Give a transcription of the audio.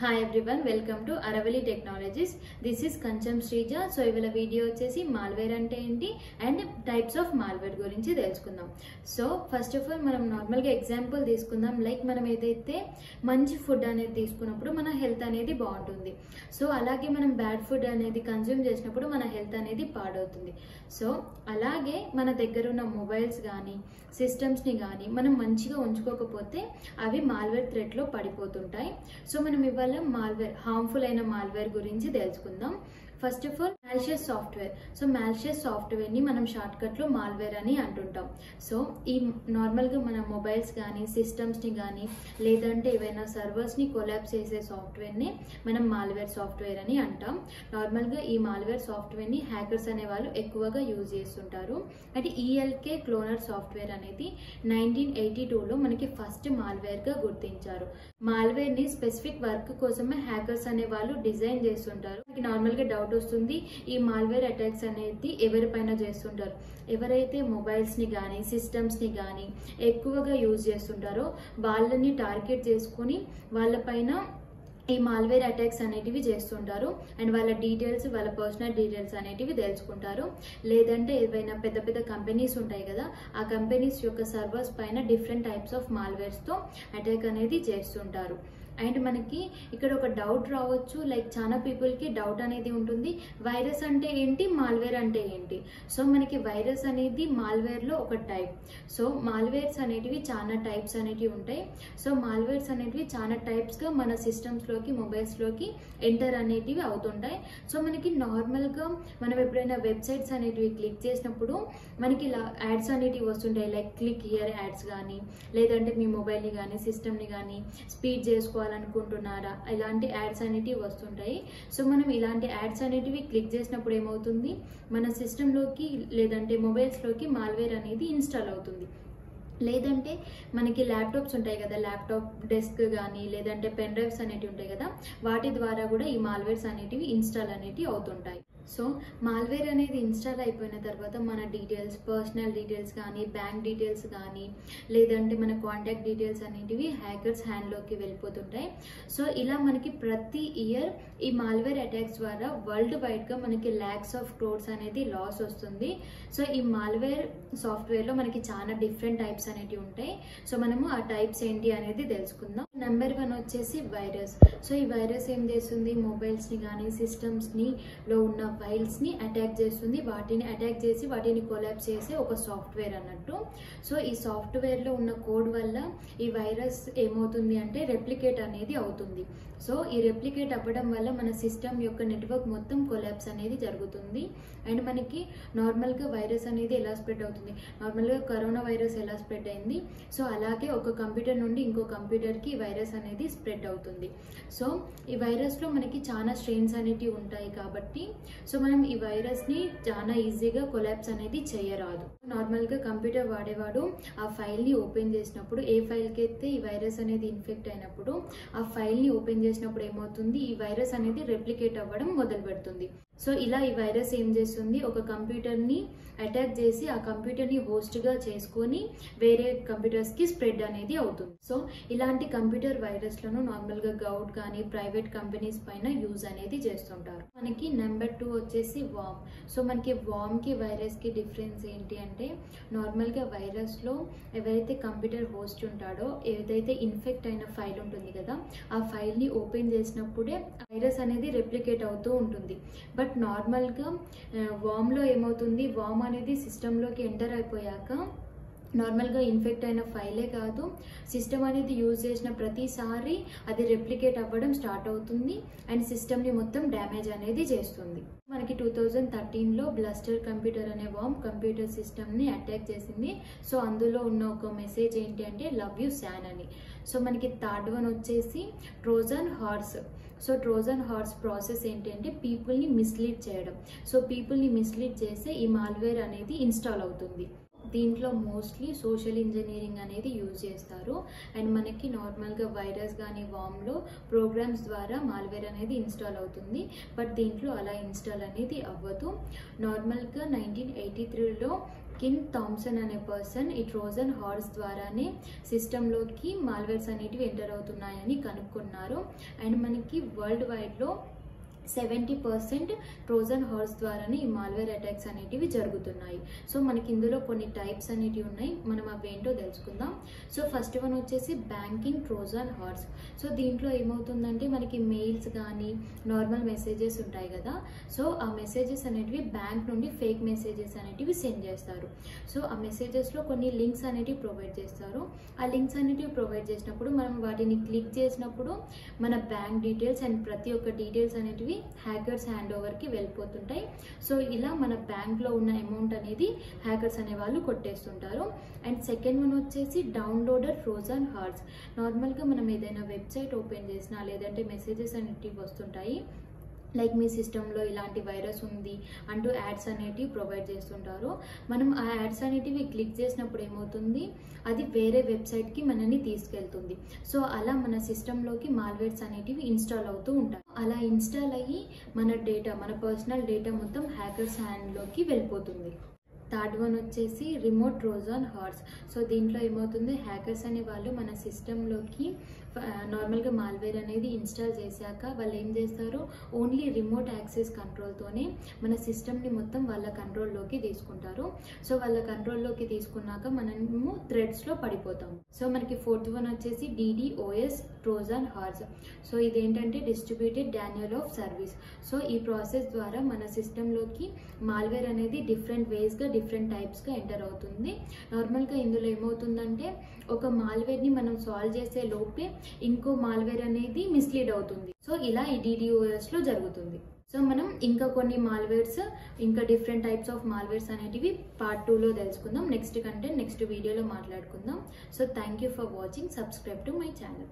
Hi everyone, welcome to Aravali Technologies. This is Kancham Srija. So ఇవాళ video వచ్చేసి malware అంటే ఏంటి and types of malware గురించి తెలుసుకుందాం. సో ఫస్ట్ ఆఫ్ ఆల్ మనం నార్మల్గా ఎగ్జాంపుల్ తీసుకుందాం. లైక్ మనం ఏదైతే మంచి ఫుడ్ అనేది తీసుకున్నప్పుడు మన హెల్త్ అనేది బాగుంటుంది. సో అలాగే మనం బ్యాడ్ ఫుడ్ అనేది కన్జ్యూమ్ చేసినప్పుడు మన హెల్త్ అనేది పాడవుతుంది. సో అలాగే మన దగ్గర ఉన్న మొబైల్స్ కానీ సిస్టమ్స్ని కానీ మనం మంచిగా ఉంచుకోకపోతే అవి మాల్వేర్ థ్రెట్లో పడిపోతుంటాయి. సో మనం ఇవాళ మాల్వేర్ హార్మ్ఫుల్ అయిన మాల్వేర్ గురించి తెలుసుకుందాం. First of all malicious software. So malicious సాఫ్ట్వేర్ని మనం షార్ట్కట్లో మాల్వేర్ అని అంటుంటాం. సో ఈ నార్మల్గా మన మొబైల్స్ కానీ సిస్టమ్స్ని కానీ లేదంటే ఏవైనా సర్వర్స్ని కొలాప్స్ చేసే సాఫ్ట్వేర్ని మనం మాల్వేర్ సాఫ్ట్వేర్ అని అంటాం. నార్మల్గా ఈ మాల్వేర్ సాఫ్ట్వేర్ని హ్యాకర్స్ అనే వాళ్ళు ఎక్కువగా యూజ్ చేస్తుంటారు. అంటే ఈఎల్కే క్లోనర్ సాఫ్ట్వేర్ అనేది 1982లో మనకి ఫస్ట్ మాల్వేర్గా గుర్తించారు. మాల్వేర్ని స్పెసిఫిక్ వర్క్ కోసమే హ్యాకర్స్ అనే వాళ్ళు డిజైన్ చేస్తుంటారు. నార్మల్గా డౌట్ వస్తుంది, ఈ మాల్వేర్ అటాక్స్ అనేది ఎవరిపైన చేస్తుంటారు? ఎవరైతే మొబైల్స్ని కానీ సిస్టమ్స్ని కానీ ఎక్కువగా యూజ్ చేస్తుంటారో వాళ్ళని టార్గెట్ చేసుకుని వాళ్ళపైన ఈ మాల్వేర్ అటాక్స్ అనేటివి చేస్తుంటారు. అండ్ వాళ్ళ డీటెయిల్స్, వాళ్ళ పర్సనల్ డీటెయిల్స్ అనేటివి తెలుసుకుంటారు. లేదంటే ఏవైనా పెద్ద పెద్ద కంపెనీస్ ఉంటాయి కదా, ఆ కంపెనీస్ యొక్క సర్వర్స్ పైన డిఫరెంట్ టైప్స్ ఆఫ్ మాల్వేర్స్తో అటాక్ అనేది చేస్తుంటారు. అండ్ మనకి ఇక్కడ ఒక డౌట్ రావచ్చు, లైక్ చాలా పీపుల్కి డౌట్ అనేది ఉంటుంది, వైరస్ అంటే ఏంటి, మాల్వేర్ అంటే ఏంటి? సో మనకి వైరస్ అనేది మాల్వేర్లో ఒక టైప్. సో మాల్వేర్స్ అనేటివి చాలా టైప్స్ అనేటివి ఉంటాయి. సో మాల్వేర్స్ అనేటివి చాలా టైప్స్గా మన సిస్టమ్స్లోకి మొబైల్స్లోకి ఎంటర్ అనేటివి అవుతుంటాయి. సో మనకి నార్మల్గా మనం ఎప్పుడైనా వెబ్సైట్స్ అనేటివి క్లిక్ చేసినప్పుడు మనకి ఇలా యాడ్స్ అనేటివి వస్తుంటాయి. లైక్ క్లిక్ హియర్ యాడ్స్ కానీ లేదంటే మీ మొబైల్ని కానీ సిస్టమ్ని కానీ స్పీడ్ చేసుకోవాలనుకుంటున్నారా, ఇలాంటి యాడ్స్ అనేటివి వస్తుంటాయి. సో మనం ఇలాంటి యాడ్స్ అనేటివి క్లిక్ చేసినప్పుడు ఏమవుతుంది, మన సిస్టంలోకి లేదంటే మొబైల్స్లోకి మాల్వేర్ అనేది ఇన్స్టాల్ అవుతుంది. లేదంటే మనకి ల్యాప్టాప్స్ ఉంటాయి కదా, ల్యాప్టాప్ డెస్క్ కానీ లేదంటే పెన్ డ్రైవ్స్ అనేటివి ఉంటాయి కదా, వాటి ద్వారా కూడా ఈ మాల్వేర్స్ అనేటివి ఇన్స్టాల్ అనేటివి అవుతుంటాయి. సో మాల్వేర్ అనేది ఇన్స్టాల్ అయిపోయిన తర్వాత మన డీటెయిల్స్, పర్సనల్ డీటెయిల్స్ కానీ బ్యాంక్ డీటెయిల్స్ కానీ లేదంటే మన కాంటాక్ట్ డీటెయిల్స్ అనేటివి హ్యాకర్స్ హ్యాండ్లోకి వెళ్ళిపోతుంటాయి. సో ఇలా మనకి ప్రతి ఇయర్ ఈ మాల్వేర్ అటాక్స్ ద్వారా వరల్డ్ వైడ్గా మనకి ల్యాక్స్ ఆఫ్ క్రోర్స్ అనేది లాస్ వస్తుంది. సో ఈ మాల్వేర్ సాఫ్ట్వేర్లో మనకి చాలా డిఫరెంట్ టైప్స్ అనేటివి ఉంటాయి. సో మనము ఆ టైప్స్ ఏంటి అనేది తెలుసుకుందాం. నెంబర్ 1 వచ్చేసి వైరస్. సో ఈ వైరస్ ఏం చేస్తుంది, మొబైల్స్ని కానీ సిస్టమ్స్ని లో ఉన్న ఫైల్స్ని అటాక్ చేస్తుంది. వాటిని అటాక్ చేసి వాటిని కొలాప్స్ చేసే ఒక సాఫ్ట్వేర్ అన్నట్టు. సో ఈ సాఫ్ట్వేర్లో ఉన్న కోడ్ వల్ల ఈ వైరస్ ఏమవుతుంది అంటే రెప్లికేట్ అనేది అవుతుంది. సో ఈ రెప్లికేట్ అవ్వడం వల్ల మన సిస్టమ్ యొక్క నెట్వర్క్ మొత్తం కొలాప్స్ అనేది జరుగుతుంది. అండ్ మనకి నార్మల్గా వైరస్ అనేది ఎలా స్ప్రెడ్ అవుతుంది, నార్మల్గా కరోనా వైరస్ ఎలా స్ప్రెడ్ అయింది, సో అలాగే ఒక కంప్యూటర్ నుండి ఇంకో కంప్యూటర్కి ఈ వైరస్ అనేది స్ప్రెడ్ అవుతుంది. సో ఈ వైరస్లో మనకి చాలా స్ట్రెయిన్స్ అనేటివి ఉంటాయి కాబట్టి సో మనం ఈ వైరస్ని చాలా ఈజీగా కొలాప్స్ అనేది చేయరాదు. నార్మల్గా కంప్యూటర్ వాడేవాడు ఆ ఫైల్ని ఓపెన్ చేసినప్పుడు, ఏ ఫైల్కి అయితే ఈ వైరస్ అనేది ఇన్ఫెక్ట్ అయినప్పుడు ఆ ఫైల్ని ఓపెన్ చేసినప్పుడు ఏమవుతుంది, ఈ వైరస్ అనేది రెప్లికేట్ అవ్వడం మొదలు పెడుతుంది. సో ఇలా ఈ వైరస్ ఏం చేస్తుంది, ఒక కంప్యూటర్ని అటాక్ చేసి ఆ కంప్యూటర్ని హోస్ట్గా చేసుకొని వేరే కంప్యూటర్స్కి స్ప్రెడ్ అనేది అవుతుంది. సో ఇలాంటి కంప్యూటర్ వైరస్లను నార్మల్గా గౌట్ కానీ ప్రైవేట్ కంపెనీస్ పైన యూజ్ అనేది చేస్తుంటారు. మనకి నెంబర్ 2 వచ్చేసి వామ్. సో మనకి వామ్కి వైరస్కి డిఫరెన్స్ ఏంటి అంటే, నార్మల్గా వైరస్లో ఎవరైతే కంప్యూటర్ హోస్ట్ ఉంటాడో ఏదైతే ఇన్ఫెక్ట్ అయిన ఫైల్ ఉంటుంది కదా, ఆ ఫైల్ని ఓపెన్ చేసినప్పుడే వైరస్ అనేది రెప్లికేట్ అవుతూ ఉంటుంది. బట్ నార్మల్గా వామ్లో ఏమవుతుంది, వామ్ అనేది సిస్టంలోకి ఎంటర్ అయిపోయాక నార్మల్గా ఇన్ఫెక్ట్ అయిన ఫైలే కాదు, సిస్టమ్ అనేది యూజ్ చేసిన ప్రతిసారి అది రెప్లికేట్ అవ్వడం స్టార్ట్ అవుతుంది అండ్ సిస్టమ్ని మొత్తం డ్యామేజ్ అనేది చేస్తుంది. మనకి 2013లో బ్లస్టర్ కంప్యూటర్ అనే వామ్ కంప్యూటర్ సిస్టమ్ని అటాక్ చేసింది. సో అందులో ఉన్న ఒక మెసేజ్ ఏంటి అంటే లవ్ యూ శాన్ అని. సో మనకి థర్డ్ వన్ వచ్చేసి Trojan horse. So Trojan horse process ఏంటి అంటే పీపుల్ని మిస్లీడ్ చేయడం. సో పీపుల్ని మిస్లీడ్ చేస్తే ఈ మాల్వేర్ అనేది ఇన్స్టాల్ అవుతుంది. దీంట్లో మోస్ట్లీ సోషల్ ఇంజనీరింగ్ అనేది యూజ్ చేస్తారు. అండ్ మనకి నార్మల్గా వైరస్ కానీ వామ్లో ప్రోగ్రామ్స్ ద్వారా మాల్వేర్ అనేది ఇన్స్టాల్ అవుతుంది. బట్ దీంట్లో అలా ఇన్స్టాల్ అనేది అవ్వదు. నార్మల్గా 1983లో కింగ్ థామ్సన్ అనే పర్సన్ ఈ ట్రోజన్ హార్స్ ద్వారానే సిస్టంలోకి మాల్వేర్స్ అనేటివి ఎంటర్ అవుతున్నాయని కనుక్కున్నారు. అండ్ మనకి వరల్డ్ వైడ్లో 70% ట్రోజన్ హార్స్ ద్వారానే ఈ మాల్వేర్ అటాక్స్ అనేటివి జరుగుతున్నాయి. సో మనకి ఇందులో కొన్ని టైప్స్ అనేటివి ఉన్నాయి, మనం అవేంటో తెలుసుకుందాం. సో ఫస్ట్ వన్ వచ్చేసి బ్యాంకింగ్ ట్రోజన్ హార్స్. సో దీంట్లో ఏమవుతుందంటే మనకి మెయిల్స్ కానీ నార్మల్ మెసేజెస్ ఉంటాయి కదా, సో ఆ మెసేజెస్ అనేటివి బ్యాంక్ నుండి ఫేక్ మెసేజెస్ అనేటివి సెండ్ చేస్తారు. సో ఆ మెసేజెస్లో కొన్ని లింక్స్ అనేటివి ప్రొవైడ్ చేస్తారు. ఆ లింక్స్ అనేటివి ప్రొవైడ్ చేసినప్పుడు మనం వాటిని క్లిక్ చేసినప్పుడు మన బ్యాంక్ డీటెయిల్స్ అండ్ ప్రతి ఒక్క డీటెయిల్స్ అనేటివి హ్యాకర్స్ హ్యాండ్ ఓవర్కి వెళ్ళిపోతుంటాయి. సో ఇలా మన బ్యాంక్లో ఉన్న అమౌంట్ అనేది హ్యాకర్స్ అనే వాళ్ళు కొట్టేస్తుంటారు. అండ్ సెకండ్ వన్ వచ్చేసి డౌన్లోడర్ ట్రోజన్ హార్స్. నార్మల్గా మనం ఏదైనా వెబ్సైట్ ఓపెన్ చేసినా లేదంటే మెసేజెస్ అనేటివి వస్తుంటాయి, లైక్ మీ సిస్టంలో ఇలాంటి వైరస్ ఉంది అంటూ యాడ్స్ అనేటివి ప్రొవైడ్ చేస్తుంటారు. మనం ఆ యాడ్స్ అనేటివి క్లిక్ చేసినప్పుడు ఏమవుతుంది, అది వేరే వెబ్సైట్కి మనల్ని తీసుకెళ్తుంది. సో అలా మన సిస్టంలోకి మాల్వేర్స్ అనేటివి ఇన్స్టాల్ అవుతూ ఉంటాయి. అలా ఇన్స్టాల్ అయ్యి మన డేటా, మన పర్సనల్ డేటా మొత్తం హ్యాకర్స్ హ్యాండ్లోకి వెళ్ళిపోతుంది. థర్డ్ వన్ వచ్చేసి రిమోట్ ట్రోజన్ హార్స్. సో దీంట్లో ఏమవుతుంది, హ్యాకర్స్ అనే వాళ్ళు మన సిస్టంలోకి నార్మల్గా మాల్వేర్ అనేది ఇన్స్టాల్ చేశాక వాళ్ళు ఏం చేస్తారు, ఓన్లీ రిమోట్ యాక్సెస్ కంట్రోల్తోనే మన సిస్టమ్ని మొత్తం వాళ్ళ కంట్రోల్లోకి తీసుకుంటారు. సో వాళ్ళ కంట్రోల్లోకి తీసుకున్నాక మనము థ్రెడ్స్లో పడిపోతాం. సో మనకి ఫోర్త్ వన్ వచ్చేసి DDoS ట్రోజన్ హార్స్. సో ఇదేంటంటే distributed Daniel of service. So ఈ ప్రాసెస్ ద్వారా మన సిస్టంలోకి మాల్వేర్ అనేది డిఫరెంట్ వేస్గా డిఫరెంట్ టైప్స్గా ఎంటర్ అవుతుంది. నార్మల్గా ఇందులో ఏమవుతుందంటే ఒక మాల్వేర్ని మనం సాల్వ్ చేసే లోపే ఇంకో మాల్వేర్ అనేది మిస్లీడ్ అవుతుంది. సో ఇలా ఈ DDoSలో జరుగుతుంది. సో మనం ఇంకా కొన్ని మాల్వేర్స్, ఇంకా డిఫరెంట్ టైప్స్ ఆఫ్ మాల్వేర్స్ అనేటివి పార్ట్ 2లో తెలుసుకుందాం. నెక్స్ట్ కంటెంట్ నెక్స్ట్ వీడియోలో మాట్లాడుకుందాం. So thank you for watching. Subscribe to my channel.